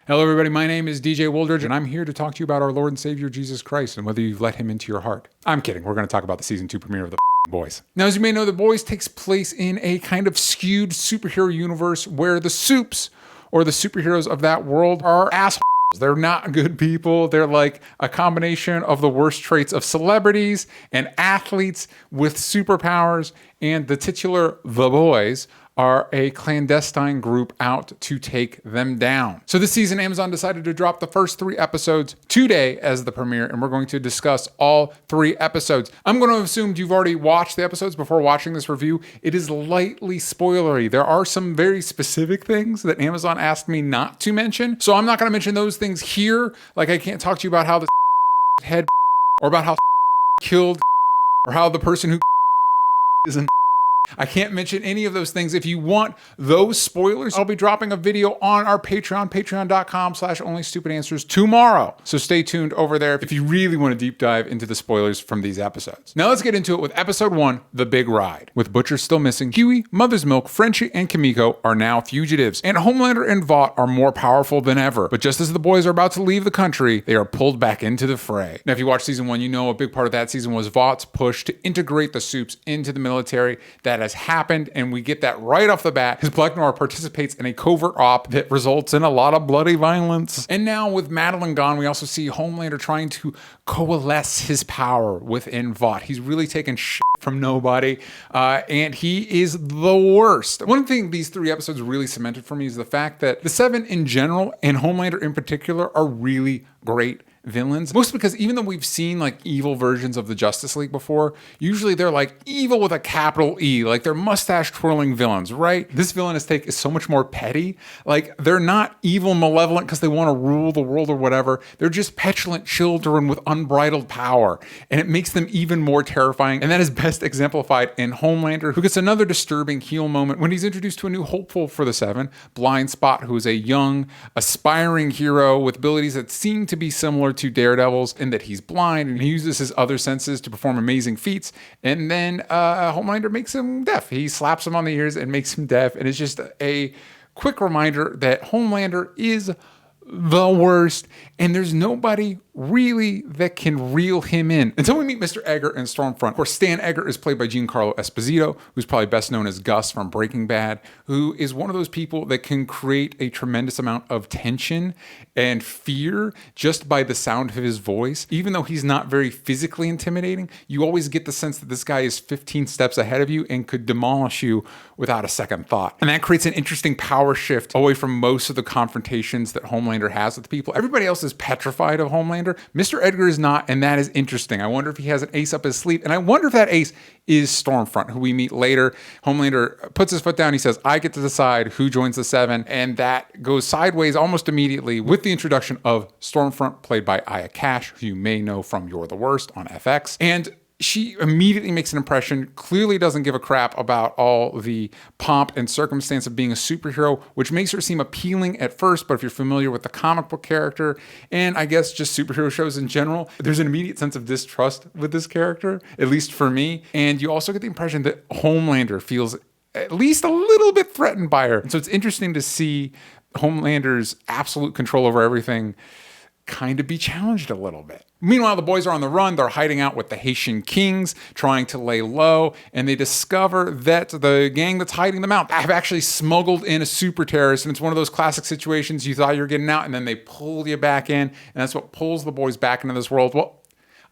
Hello everybody, my name is DJ Woldridge and I'm here to talk to you about our Lord and Savior Jesus Christ and whether you've let him into your heart. I'm kidding, we're going to talk about the season 2 premiere of The Boys. Now, as you may know, The Boys takes place in a kind of skewed superhero universe where the supes, or the superheroes of that world, are assholes. They're not good people. They're like a combination of the worst traits of celebrities and athletes with superpowers, and the titular The Boys are a clandestine group out to take them down. So this season, Amazon decided to drop the first 3 episodes today as the premiere, and we're going to discuss all 3 episodes. I'm going to assume you've already watched the episodes before watching this review. It is lightly spoilery. There are some very specific things that Amazon asked me not to mention, so I'm not going to mention those things here. Like, I can't talk to you about how the head, or about how killed, or how the person who isn't. I can't mention any of those things. If you want those spoilers, I'll be dropping a video on our Patreon, patreon.com/onlystupidanswers tomorrow. So stay tuned over there if you really want to deep dive into the spoilers from these episodes. Now let's get into it with episode 1, The Big Ride. With Butcher still missing, Hughie, Mother's Milk, Frenchie, and Kimiko are now fugitives, and Homelander and Vought are more powerful than ever. But just as the boys are about to leave the country, they are pulled back into the fray. Now, if you watch season 1, you know a big part of that season was Vaught's push to integrate the supes into the military. That has happened, and we get that right off the bat. His Black Noir participates in a covert op that results in a lot of bloody violence. And now with Madeline gone, we also see Homelander trying to coalesce his power within Vought. He's really taken shit from nobody, and he is the worst. One thing these 3 episodes really cemented for me is the fact that the 7 in general, and Homelander in particular, are really great villains. Mostly because even though we've seen like evil versions of the Justice League before, usually they're like evil with a capital E, like they're mustache twirling villains, right? This villainous take is so much more petty. Like, they're not evil malevolent because they want to rule the world or whatever. They're just petulant children with unbridled power, and it makes them even more terrifying. And that is best exemplified in Homelander, who gets another disturbing heel moment when he's introduced to a new hopeful for the 7, Blind Spot, who is a young, aspiring hero with abilities that seem to be similar to Daredevil's, in that he's blind and he uses his other senses to perform amazing feats. And then Homelander makes him deaf. He slaps him on the ears and makes him deaf. And it's just a quick reminder that Homelander is the worst, and there's nobody really that can reel him in until we meet Mr. Egger and Stormfront. Of course, Stan Egger is played by Giancarlo Esposito, who's probably best known as Gus from Breaking Bad, who is one of those people that can create a tremendous amount of tension and fear just by the sound of his voice. Even though he's not very physically intimidating, you always get the sense that this guy is 15 steps ahead of you and could demolish you without a second thought. And that creates an interesting power shift away from most of the confrontations that Homelander has with people. Everybody else is petrified of Homelander. Mr. Edgar is not, and that is interesting. I wonder if he has an ace up his sleeve, and I wonder if that ace is Stormfront, who we meet later. Homelander puts his foot down. He says, I get to decide who joins the 7, and that goes sideways almost immediately with the introduction of Stormfront, played by Aya Cash, who you may know from You're the Worst on FX. And she immediately makes an impression, clearly doesn't give a crap about all the pomp and circumstance of being a superhero, which makes her seem appealing at first. But if you're familiar with the comic book character, and I guess just superhero shows in general, there's an immediate sense of distrust with this character, at least for me. And you also get the impression that Homelander feels at least a little bit threatened by her. And so it's interesting to see Homelander's absolute control over everything kind of be challenged a little bit. Meanwhile, the boys are on the run. They're hiding out with the Haitian kings, trying to lay low, and they discover that the gang that's hiding them out have actually smuggled in a super terrorist, and it's one of those classic situations you thought you were getting out, and then they pull you back in, and that's what pulls the boys back into this world. Well,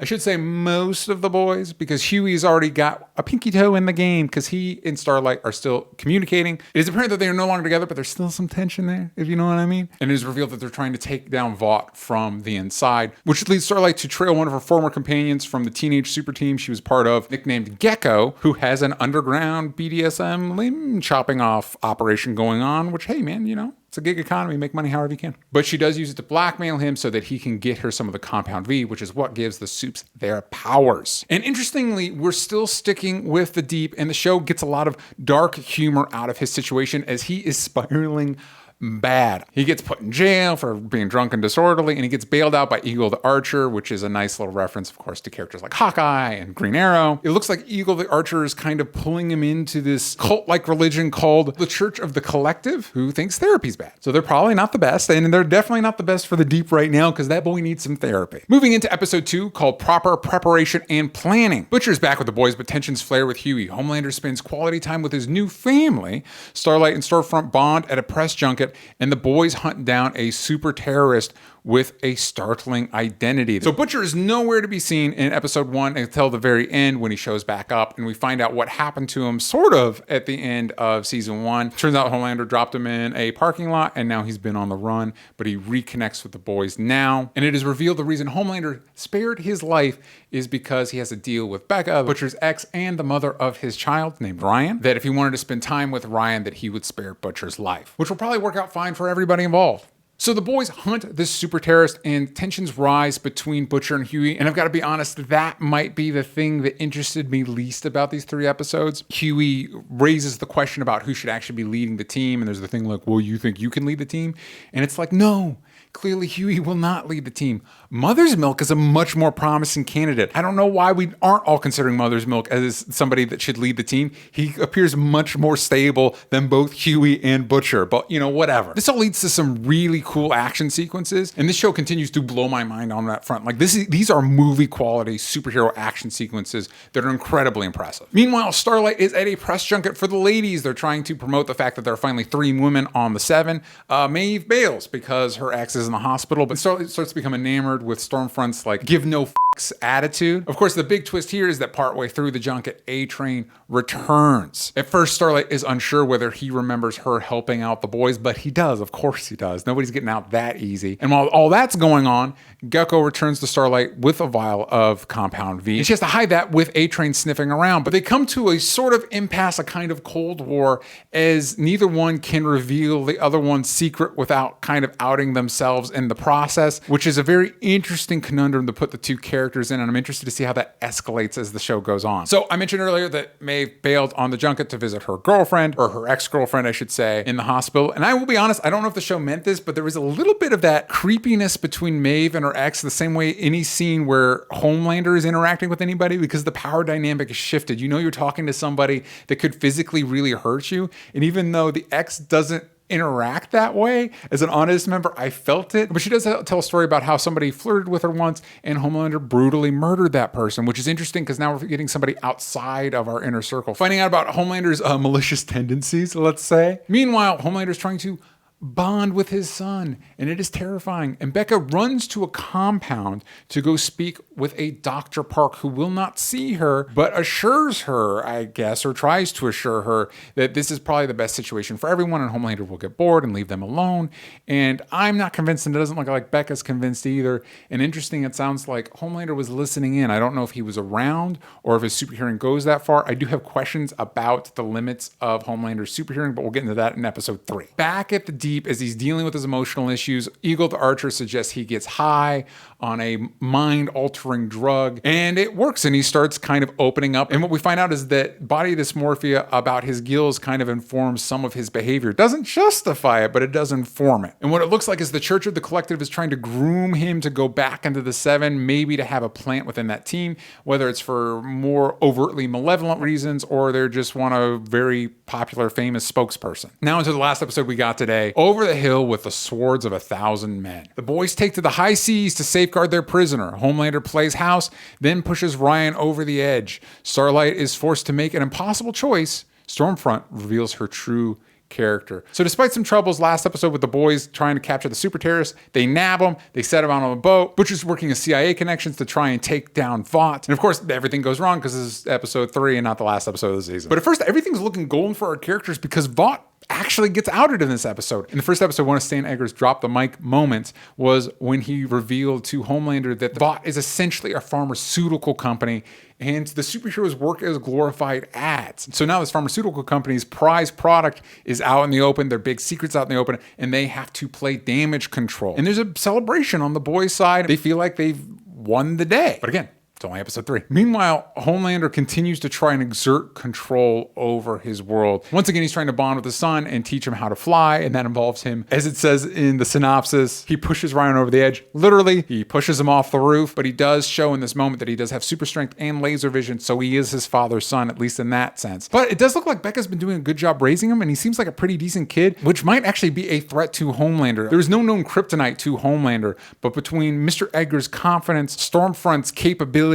I should say most of the boys, because Hughie's already got a pinky toe in the game because he and Starlight are still communicating. It is apparent that they are no longer together, but there's still some tension there, if you know what I mean. And it is revealed that they're trying to take down Vought from the inside, which leads Starlight to trail one of her former companions from the teenage super team she was part of, nicknamed Gecko, who has an underground BDSM limb chopping off operation going on, which, hey man, you know, it's a gig economy, make money however you can. But she does use it to blackmail him so that he can get her some of the Compound V, which is what gives the supes their powers. And interestingly, we're still sticking with the deep, and the show gets a lot of dark humor out of his situation as he is spiraling bad. He gets put in jail for being drunk and disorderly, and he gets bailed out by Eagle the Archer, which is a nice little reference, of course, to characters like Hawkeye and Green Arrow. It looks like Eagle the Archer is kind of pulling him into this cult-like religion called the Church of the Collective, who thinks therapy's bad. So they're probably not the best, and they're definitely not the best for the Deep right now, because that boy needs some therapy. Moving into episode 2, called Proper Preparation and Planning. Butcher's back with the boys, but tensions flare with Hughie. Homelander spends quality time with his new family. Starlight and Stormfront bond at a press junket, and the boys hunt down a super terrorist with a startling identity. So Butcher is nowhere to be seen in episode 1 until the very end when he shows back up, and we find out what happened to him sort of at the end of season 1. Turns out Homelander dropped him in a parking lot, and now he's been on the run, but he reconnects with the boys now. And it is revealed the reason Homelander spared his life is because he has a deal with Becca, Butcher's ex, and the mother of his child named Ryan, that if he wanted to spend time with Ryan, that he would spare Butcher's life, which will probably work out fine for everybody involved. So the boys hunt this super terrorist, and tensions rise between Butcher and Hughie. And I've got to be honest, that might be the thing that interested me least about these 3 episodes. Hughie raises the question about who should actually be leading the team. And there's the thing like, well, you think you can lead the team? And it's like, no. Clearly, Hughie will not lead the team. Mother's Milk is a much more promising candidate. I don't know why we aren't all considering Mother's Milk as somebody that should lead the team. He appears much more stable than both Hughie and Butcher, but whatever. This all leads to some really cool action sequences, and this show continues to blow my mind on that front. Like these are movie quality superhero action sequences that are incredibly impressive. Meanwhile, Starlight is at a press junket for the ladies. They're trying to promote the fact that there are finally 3 women on the 7. Maeve bails because her ex is in the hospital, but Starlight starts to become enamored with Stormfront's like give no fucks attitude. Of course, the big twist here is that partway through the junket, A-Train returns. At first, Starlight is unsure whether he remembers her helping out the boys, but he does. Of course he does. Nobody's getting out that easy. And while all that's going on, Gecko returns to Starlight with a vial of Compound V. And she has to hide that with A-Train sniffing around, but they come to a sort of impasse, a kind of Cold War, as neither one can reveal the other one's secret without kind of outing themselves in the process, which is a very interesting conundrum to put the 2 characters in, and I'm interested to see how that escalates as the show goes on. So I mentioned earlier that Maeve bailed on the junket to visit her girlfriend, or her ex-girlfriend, I should say, in the hospital. And I will be honest, I don't know if the show meant this, but there was a little bit of that creepiness between Maeve and her ex, the same way any scene where Homelander is interacting with anybody, because the power dynamic is shifted. You're talking to somebody that could physically really hurt you, and even though the ex doesn't interact that way, as an honest member, I felt it. But she does tell a story about how somebody flirted with her once and Homelander brutally murdered that person, which is interesting because now we're getting somebody outside of our inner circle, finding out about Homelander's malicious tendencies, let's say. Meanwhile, Homelander's trying to bond with his son, and it is terrifying. And Becca runs to a compound to go speak with a Dr. Park who will not see her, but assures her, I guess, or tries to assure her that this is probably the best situation for everyone, and Homelander will get bored and leave them alone. And I'm not convinced, and it doesn't look like Becca's convinced either. And interesting, it sounds like Homelander was listening in. I don't know if he was around or if his superhearing goes that far. I do have questions about the limits of Homelander's superhearing, but we'll get into that in episode 3. Back at the Deep, as he's dealing with his emotional issues, Eagle the Archer suggests he gets high on a mind-altering drug, and it works, and he starts kind of opening up. And what we find out is that body dysmorphia about his gills kind of informs some of his behavior. It doesn't justify it, but it does inform it. And what it looks like is the Church of the Collective is trying to groom him to go back into the 7, maybe to have a plant within that team, whether it's for more overtly malevolent reasons or they just want a very popular, famous spokesperson. Now into the last episode we got today. Over the hill with the swords of 1,000 men. The boys take to the high seas to safeguard their prisoner. Homelander plays house, then pushes Ryan over the edge. Starlight is forced to make an impossible choice. Stormfront reveals her true character. So despite some troubles last episode with the boys trying to capture the super terrorists, they nab him, they set him out on a boat. Butcher's working his CIA connections to try and take down Vought. And of course, everything goes wrong because this is episode 3 and not the last episode of the season. But at first, everything's looking golden for our characters because Vought actually gets outed in this episode. In the first episode, one of Stan Egger's drop the mic moments was when he revealed to Homelander that Vought is essentially a pharmaceutical company and the superheroes work as glorified ads. So now this pharmaceutical company's prize product is out in the open, their big secret's out in the open, and they have to play damage control. And there's a celebration on the boys' side. They feel like they've won the day. But again, It's only episode 3. Meanwhile, Homelander continues to try and exert control over his world. Once again, he's trying to bond with his son and teach him how to fly, and that involves him, as it says in the synopsis, he pushes Ryan over the edge. Literally, he pushes him off the roof, but he does show in this moment that he does have super strength and laser vision, so he is his father's son, at least in that sense. But it does look like Becca's been doing a good job raising him, and he seems like a pretty decent kid, which might actually be a threat to Homelander. There is no known kryptonite to Homelander, but between Mr. Edgar's confidence, Stormfront's capabilities,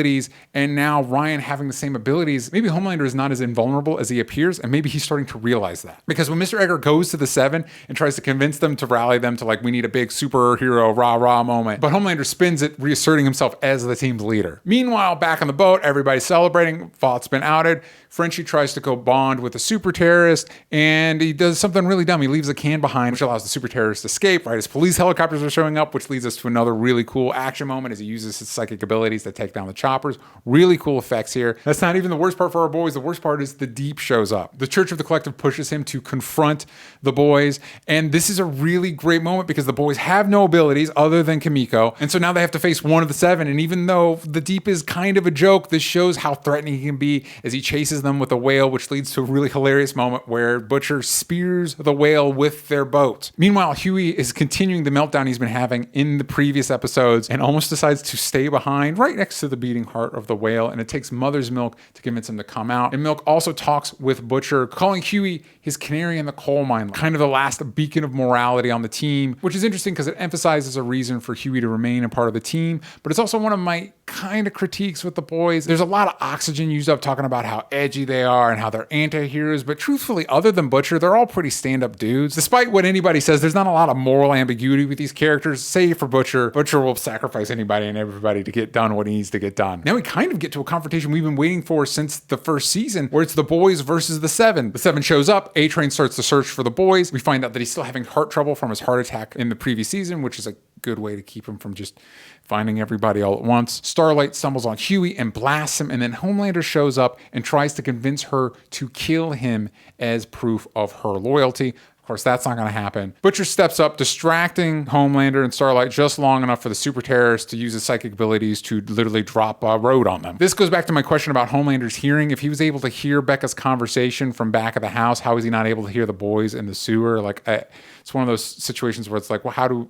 and now Ryan having the same abilities, maybe Homelander is not as invulnerable as he appears, and maybe he's starting to realize that. Because when Mr. Edgar goes to the Seven and tries to convince them to rally them to, like, we need a big superhero rah-rah moment, but Homelander spins it, reasserting himself as the team's leader. Meanwhile, back on the boat, everybody's celebrating. Vaught's been outed. Frenchie tries to go bond with a super terrorist, and he does something really dumb. He leaves a can behind, which allows the super terrorist to escape, right? His police helicopters are showing up, which leads us to another really cool action moment as he uses his psychic abilities to take down the choppers. Really cool effects here. That's not even the worst part for our boys. The worst part is the Deep shows up. The Church of the Collective pushes him to confront the boys, and this is a really great moment because the boys have no abilities other than Kimiko, and so now they have to face one of the Seven, and even though the Deep is kind of a joke, this shows how threatening he can be as he chases them with a whale, which leads to a really hilarious moment where Butcher spears the whale with their boat. Meanwhile, Hughie is continuing the meltdown he's been having in the previous episodes and almost decides to stay behind right next to the beating heart of the whale, and it takes Mother's Milk to convince him to come out. And Milk also talks with Butcher, calling Hughie his canary in the coal mine, kind of the last beacon of morality on the team, which is interesting because it emphasizes a reason for Hughie to remain a part of the team, but it's also one of my kind of critiques with the boys. There's a lot of oxygen used up talking about how edgy they are and how they're anti-heroes, but truthfully, other than Butcher, they're all pretty stand-up dudes. Despite what anybody says, there's not a lot of moral ambiguity with these characters. Save for Butcher. Butcher will sacrifice anybody and everybody to get done what he needs to get done. Now we kind of get to a confrontation we've been waiting for since the first season, where it's the boys versus the Seven. The Seven shows up, A-Train starts to search for the boys. We find out that he's still having heart trouble from his heart attack in the previous season, which is a good way to keep him from just finding everybody all at once. Starlight stumbles on Hughie and blasts him, and then Homelander shows up and tries to convince her to kill him as proof of her loyalty. Of course, that's not going to happen. Butcher steps up, distracting Homelander and Starlight just long enough for the super terrorist to use his psychic abilities to literally drop a road on them. This goes back to my question about Homelander's hearing. If he was able to hear Becca's conversation from back of the house, how is he not able to hear the boys in the sewer? Like, it's one of those situations where it's like, well,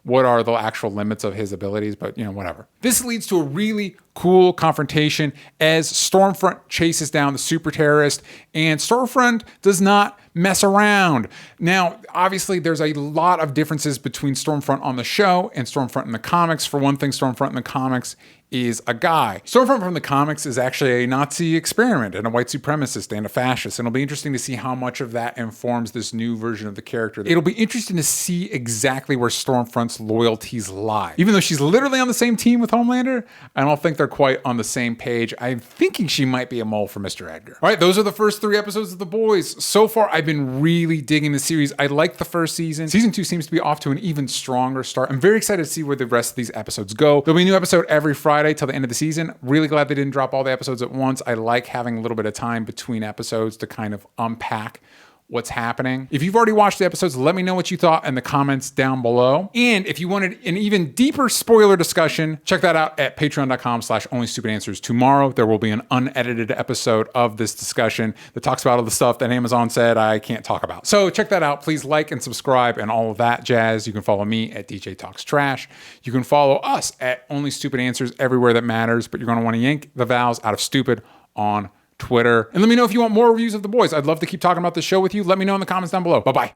what are the actual limits of his abilities? But, whatever. This leads to a really cool confrontation as Stormfront chases down the super terrorist, and Stormfront does not mess around. Now, obviously, there's a lot of differences between Stormfront on the show and Stormfront in the comics. For one thing, Stormfront in the comics is a guy. Stormfront from the comics is actually a Nazi experiment and a white supremacist and a fascist. And it'll be interesting to see how much of that informs this new version of the character. It'll be interesting to see exactly where Stormfront's loyalties lie. Even though she's literally on the same team with Homelander, I don't think they're quite on the same page. I'm thinking she might be a mole for Mr. Edgar. All right, those are the first 3 episodes of The Boys. So far, I've been really digging the series. I like the first season. Season 2 seems to be off to an even stronger start. I'm very excited to see where the rest of these episodes go. There'll be a new episode every Friday till the end of the season. Really glad they didn't drop all the episodes at once. I like having a little bit of time between episodes to kind of unpack what's happening. If you've already watched the episodes, let me know what you thought in the comments down below. And if you wanted an even deeper spoiler discussion, check that out at patreon.com/onlystupidanswers. Tomorrow, there will be an unedited episode of this discussion that talks about all the stuff that Amazon said I can't talk about. So check that out. Please like and subscribe and all of that jazz. You can follow me at DJ Talks Trash. You can follow us at Only Stupid Answers everywhere that matters, but you're going to want to yank the vowels out of stupid on Twitter. And let me know if you want more reviews of The Boys. I'd love to keep talking about this show with you. Let me know in the comments down below. Bye-bye.